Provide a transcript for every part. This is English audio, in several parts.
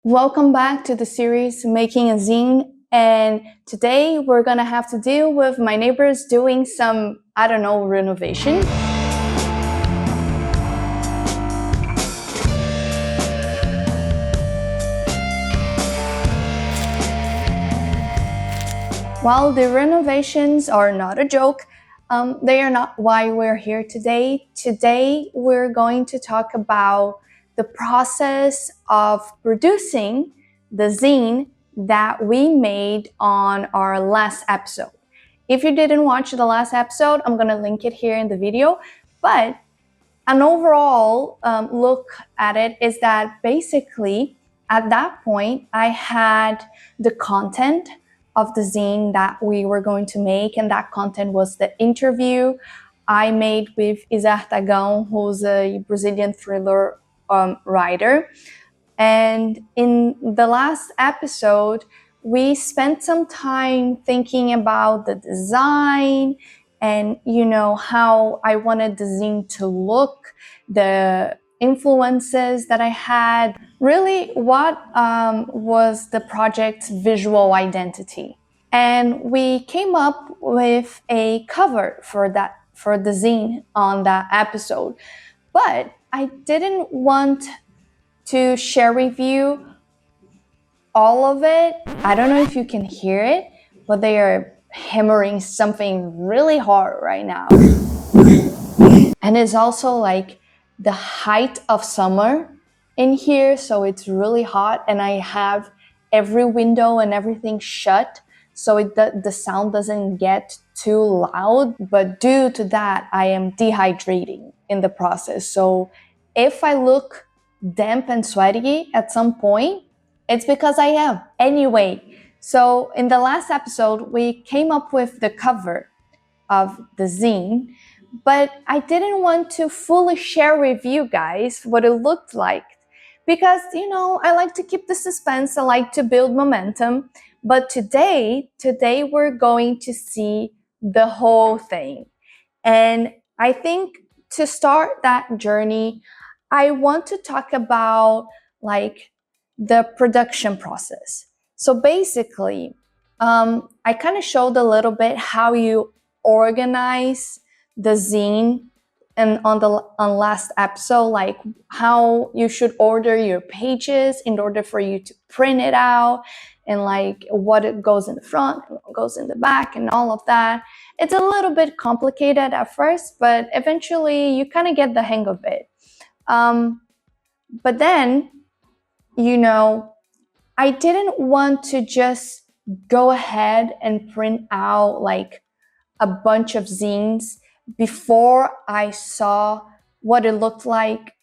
Welcome back to the series Making a Zine, and today we're gonna have to deal with my neighbors doing some, renovation. While the renovations are not a joke, they are not why we're here today. Today we're going to talk about the process of producing the zine that we made on our last episode. If you didn't watch the last episode, I'm gonna link it here in the video, but an overall look at it is that basically at that point I had the content of the zine that we were going to make, and that content was the interview I made with Isar Tagão, who's a Brazilian thriller writer. And in the last episode, we spent some time thinking about the design and, how I wanted the zine to look, the influences that I had, really what was the project's visual identity. And we came up with a cover for the zine on that episode. But I didn't want to share with you all of it. I don't know if you can hear it, but they are hammering something really hard right now. And it's also like the height of summer in here, so it's really hot, and I have every window and everything shut so the sound doesn't get too loud. But due to that, I am dehydrating in the process. So if I look damp and sweaty at some point, it's because I am. Anyway, so in the last episode, we came up with the cover of the zine, but I didn't want to fully share with you guys what it looked like because, I like to keep the suspense. I like to build momentum. But today we're going to see the whole thing. And I think to start that journey, I want to talk about the production process. So basically, I kind of showed a little bit how you organize the zine and on last episode, like how you should order your pages in order for you to print it out, and like what it goes in the front, what goes in the back, and all of that. It's a little bit complicated at first, but eventually you kind of get the hang of it. But then, I didn't want to just go ahead and print out like a bunch of zines before I saw what it looked like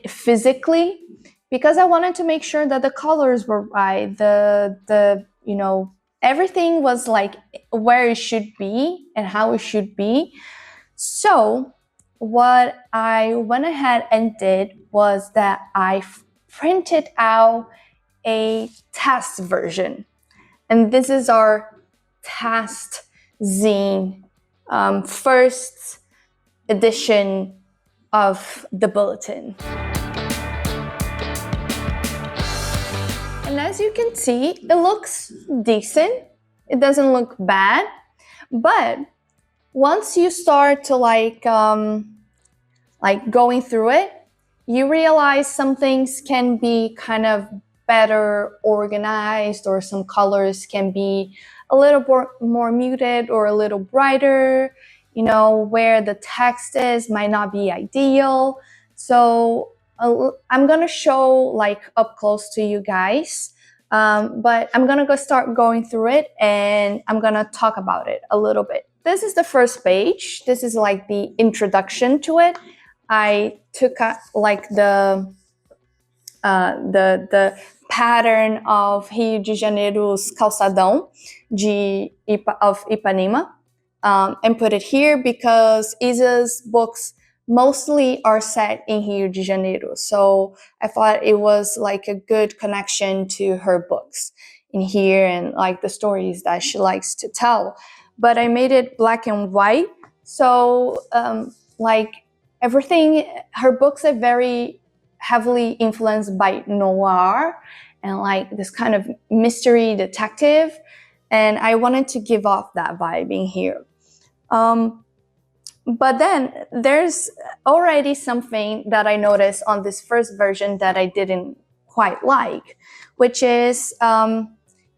physically, because I wanted to make sure that the colors were right, everything was like where it should be and how it should be. So what I went ahead and did was that I printed out a test version, and this is our test zine, first edition of the bulletin. And as you can see, it looks decent. It doesn't look bad, but once you start to going through it, you realize some things can be kind of better organized, or some colors can be a little more muted or a little brighter, where the text is might not be ideal. So I'm gonna show like up close to you guys, but I'm gonna start going through it, and I'm gonna talk about it a little bit. This is the first page. This is like the introduction to it. I took like the pattern of Rio de Janeiro's calçadão of Ipanema, and put it here because Isa's books mostly are set in Rio de Janeiro. So I thought it was like a good connection to her books in here and like the stories that she likes to tell. But I made it black and white. So everything, her books are very heavily influenced by noir and like this kind of mystery detective, and I wanted to give off that vibe in here. But then there's already something that I noticed on this first version that I didn't quite like, which is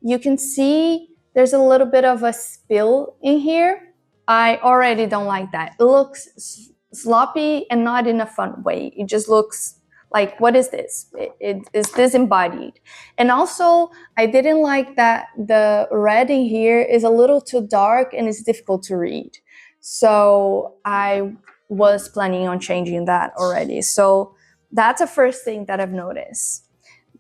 you can see there's a little bit of a spill in here. I already don't like that. It looks sloppy and not in a fun way. It just looks like, what is this? It is disembodied. And also, I didn't like that the red in here is a little too dark and it's difficult to read. So I was planning on changing that already. So that's the first thing that I've noticed.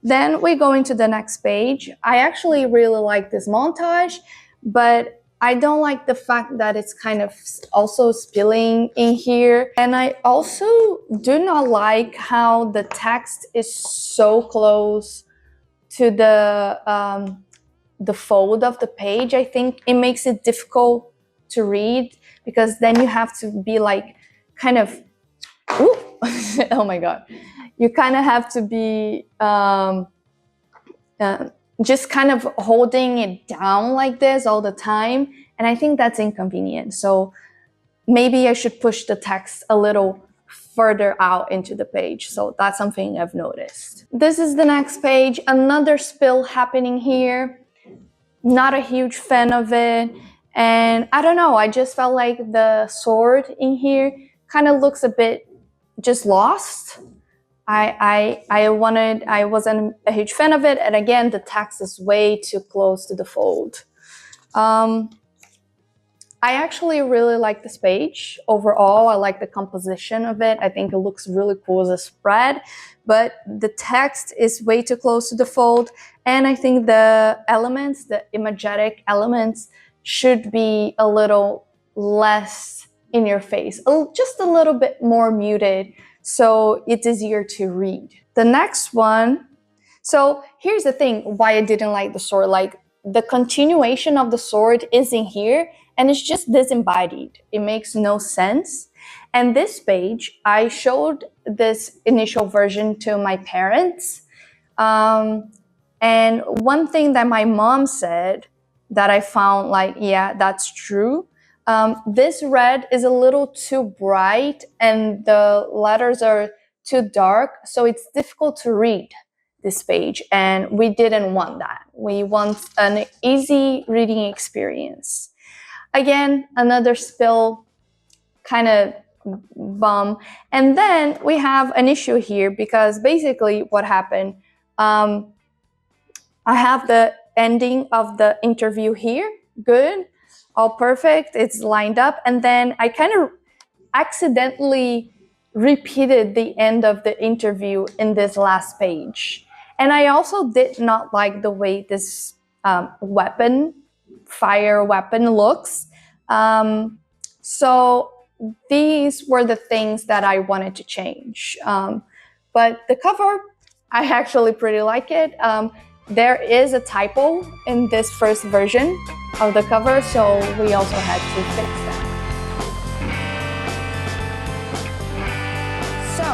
Then we go into the next page. I actually really like this montage, but I don't like the fact that it's kind of also spilling in here. And I also do not like how the text is so close to the fold of the page. I think it makes it difficult to read because then you have to be like kind of, ooh, oh my God. You kind of have to be just kind of holding it down like this all the time. And I think that's inconvenient. So maybe I should push the text a little further out into the page. So that's something I've noticed. This is the next page. Another spill happening here. Not a huge fan of it. And I don't know, I just felt like the sword in here kind of looks a bit just lost. I wasn't a huge fan of it. And again, the text is way too close to the fold. I actually really like this page. Overall, I like the composition of it. I think it looks really cool as a spread, but the text is way too close to the fold. And I think the elements, the imagetic elements, should be a little less in your face, just a little bit more muted, so it's easier to read. The next one, so here's the thing why I didn't like the sword. Like, the continuation of the sword is in here, and it's just disembodied. It makes no sense. And this page, I showed this initial version to my parents. And one thing that my mom said that I found like, yeah, that's true. This red is a little too bright and the letters are too dark, so it's difficult to read this page, and we didn't want that. We want an easy reading experience. Again, another spill, kind of bum. And then we have an issue here because basically what happened, I have the ending of the interview here, good, all perfect, it's lined up, and then I kind of accidentally repeated the end of the interview in this last page. And I also did not like the way this fire weapon looks. So these were the things that I wanted to change. But the cover, I actually pretty like it. There is a typo in this first version of the cover, so we also had to fix that. So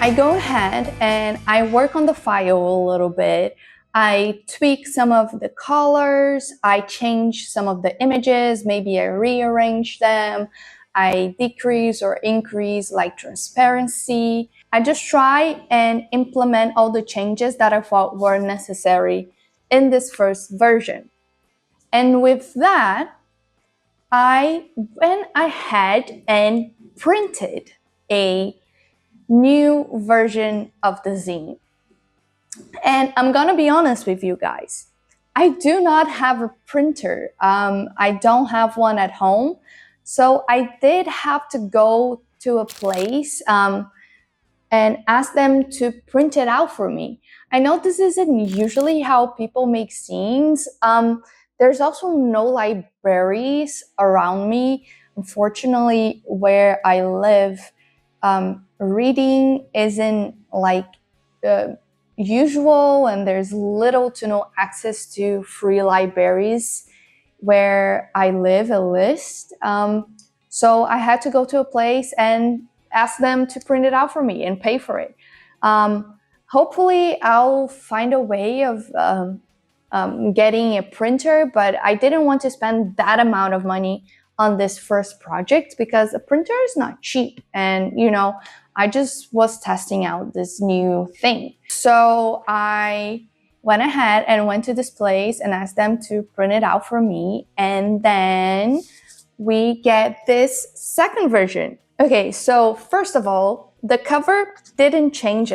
I go ahead and I work on the file a little bit. I tweak some of the colors, I change some of the images, maybe I rearrange them, I decrease or increase like transparency. I just try and implement all the changes that I thought were necessary in this first version. And with that, I went ahead and printed a new version of the zine. And I'm gonna be honest with you guys, I do not have a printer. I don't have one at home. So I did have to go to a place and ask them to print it out for me. I know this isn't usually how people make zines. There's also no libraries around me. Unfortunately, where I live, reading isn't like usual, and there's little to no access to free libraries where I live, at least. So I had to go to a place and asked them to print it out for me and pay for it. Hopefully I'll find a way of getting a printer, but I didn't want to spend that amount of money on this first project because a printer is not cheap. And, I just was testing out this new thing. So I went ahead and went to this place and asked them to print it out for me. And then we get this second version. Okay, so first of all, the cover didn't change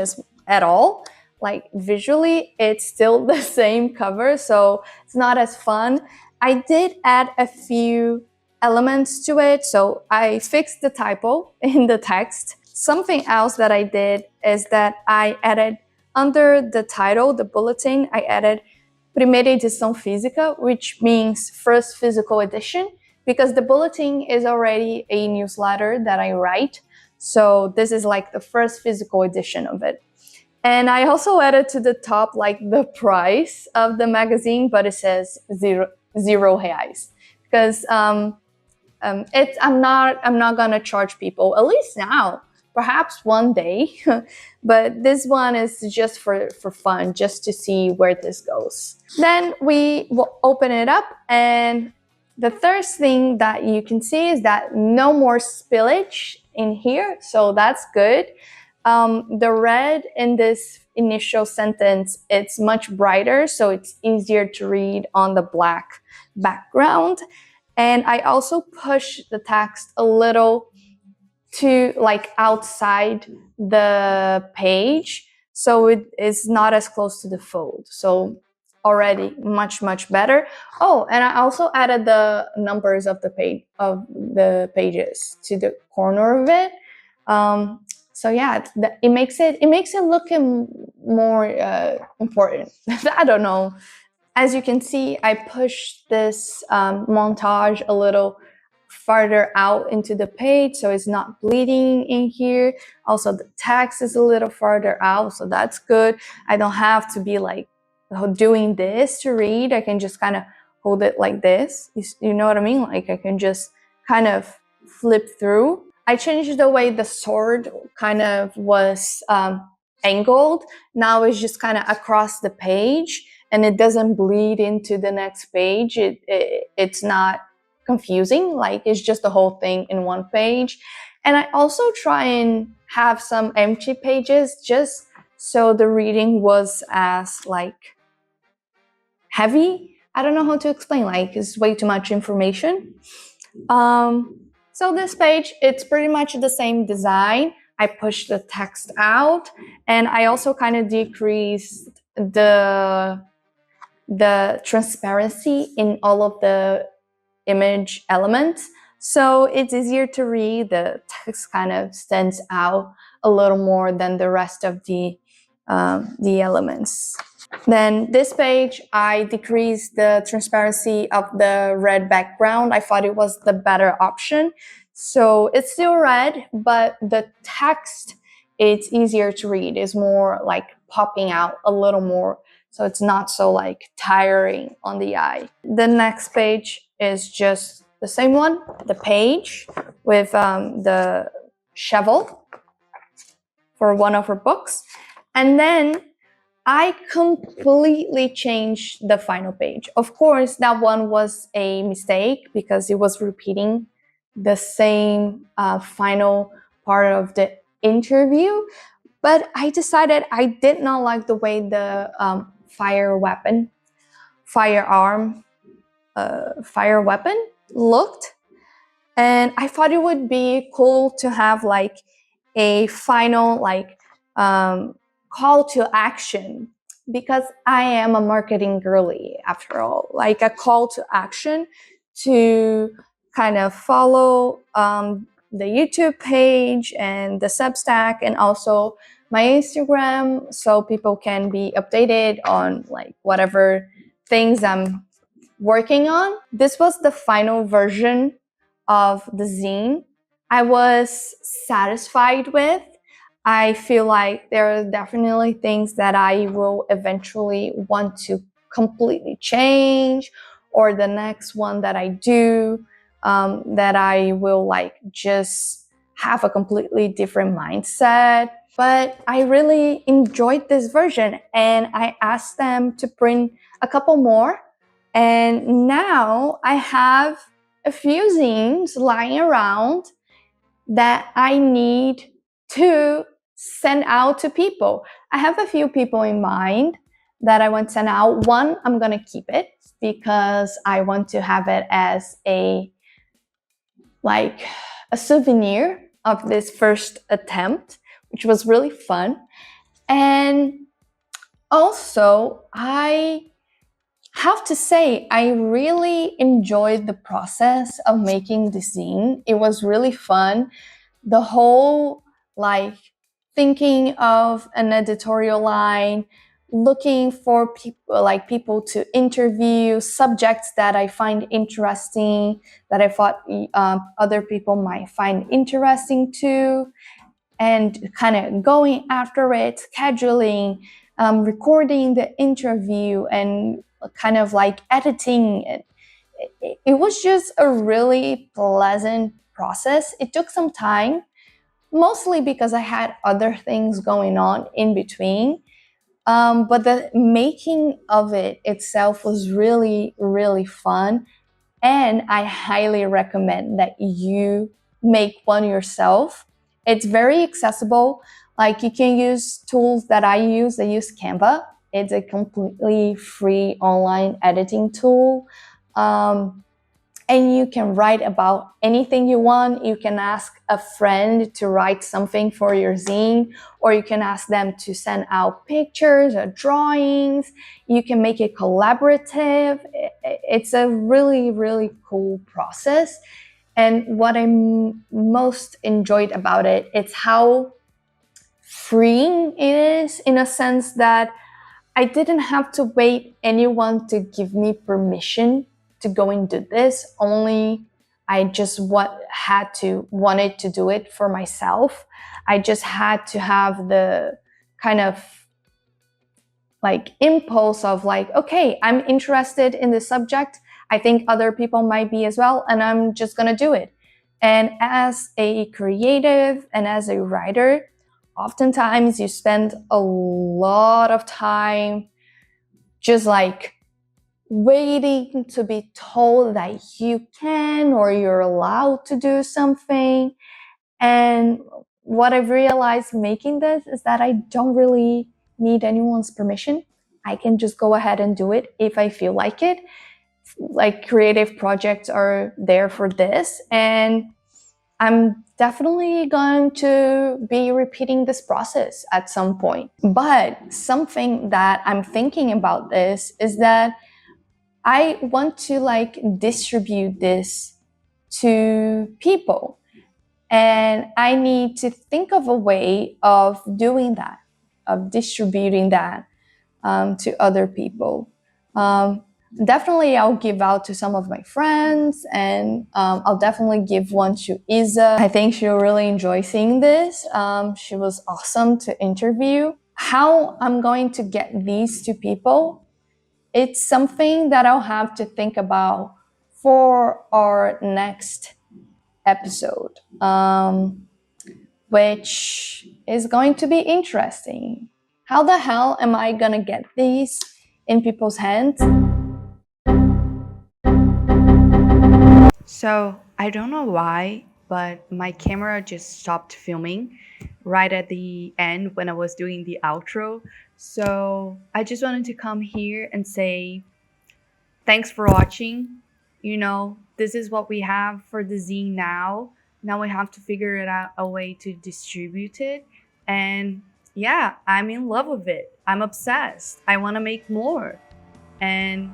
at all. Like visually, it's still the same cover, so it's not as fun. I did add a few elements to it, so I fixed the typo in the text. Something else that I did is that I added under the title, the bulletin, I added Primeira Edição Física, which means first physical edition, because the bulletin is already a newsletter that I write. So this is like the first physical edition of it. And I also added to the top like the price of the magazine, but it says zero reais, because I'm not gonna charge people, at least now. Perhaps one day, but this one is just for fun, just to see where this goes. Then we will open it up, and the third thing that you can see is that no more spillage in here, so that's good. The red in this initial sentence, it's much brighter, so it's easier to read on the black background. And I also push the text a little to like outside the page, so it is not as close to the fold. So already much better. Oh, and I also added the numbers of the pages to the corner of it. So yeah, it makes it look more important. I don't know. As you can see, I pushed this montage a little farther out into the page, so it's not bleeding in here. Also, the text is a little farther out, so that's good. I don't have to be like doing this to read. I can just kind of hold it like this. You know what I mean? Like I can just kind of flip through. I changed the way the sword kind of was angled. Now it's just kind of across the page, and it doesn't bleed into the next page. It's not confusing, like it's just the whole thing in one page. And I also try and have some empty pages just so the reading was as like heavy. I don't know how to explain, like it's way too much information. So this page, it's pretty much the same design. I pushed the text out, and I also kind of decreased the transparency in all of the image elements, so it's easier to read. The text kind of stands out a little more than the rest of the elements. Then this page, I decreased the transparency of the red background. I thought it was the better option. So it's still red, but the text, it's easier to read. It's more like popping out a little more, so it's not so like tiring on the eye. The next page is just the same one, the page with the shovel for one of her books. And then I completely changed the final page. Of course, that one was a mistake because it was repeating the same final part of the interview. But I decided I did not like the way the fire weapon looked, and I thought it would be cool to have like a final like call to action, because I am a marketing girly after all, like a call to action to kind of follow the YouTube page and the Substack and also my Instagram, so people can be updated on like whatever things I'm working on. This was the final version of the zine. I was satisfied with. I feel like there are definitely things that I will eventually want to completely change, or the next one that I do, that I will like just have a completely different mindset. But I really enjoyed this version, and I asked them to print a couple more. And now I have a few zines lying around that I need to send out to people. I have a few people in mind that I want to send out. One, I'm going to keep it because I want to have it as a souvenir of this first attempt, which was really fun. And also, I have to say, I really enjoyed the process of making the zine. It was really fun. The whole thinking of an editorial line, looking for people to interview, subjects that I find interesting, that I thought other people might find interesting too, and kind of going after it, scheduling, recording the interview, and kind of editing it. It was just a really pleasant process. It took some time, mostly because I had other things going on in between. But the making of it itself was really, really fun. And I highly recommend that you make one yourself. It's very accessible. You can use tools that I use. I use Canva. It's a completely free online editing tool. And you can write about anything you want. You can ask a friend to write something for your zine, or you can ask them to send out pictures or drawings. You can make it collaborative. It's a really, really cool process. And what I most enjoyed about it, it's how freeing it is, in a sense that I didn't have to wait anyone to give me permission to go and do this. Only I just wanted to do it for myself. I just had to have the kind of impulse of okay, I'm interested in this subject. I think other people might be as well, and I'm just gonna do it. And as a creative and as a writer, oftentimes you spend a lot of time just waiting to be told that you can or you're allowed to do something. And what I've realized making this is that I don't really need anyone's permission. I can just go ahead and do it if I feel like it. Creative projects are there for this, and I'm definitely going to be repeating this process at some point. But something that I'm thinking about this is that I want to distribute this to people. And I need to think of a way of doing that, of distributing that to other people. Definitely, I'll give out to some of my friends, and I'll definitely give one to Isa. I think she'll really enjoy seeing this. She was awesome to interview. How I'm going to get these to people, it's something that I'll have to think about for our next episode, which is going to be interesting. How the hell am I gonna get these in people's hands? So I don't know why, but my camera just stopped filming right at the end when I was doing the outro. So I just wanted to come here and say thanks for watching. This is what we have for the zine now. Now we have to figure it out a way to distribute it. And yeah, I'm in love with it. I'm obsessed. I want to make more. And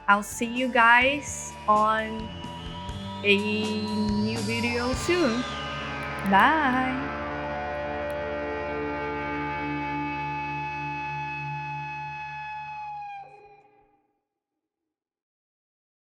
I'll see you guys on a new video soon. Bye.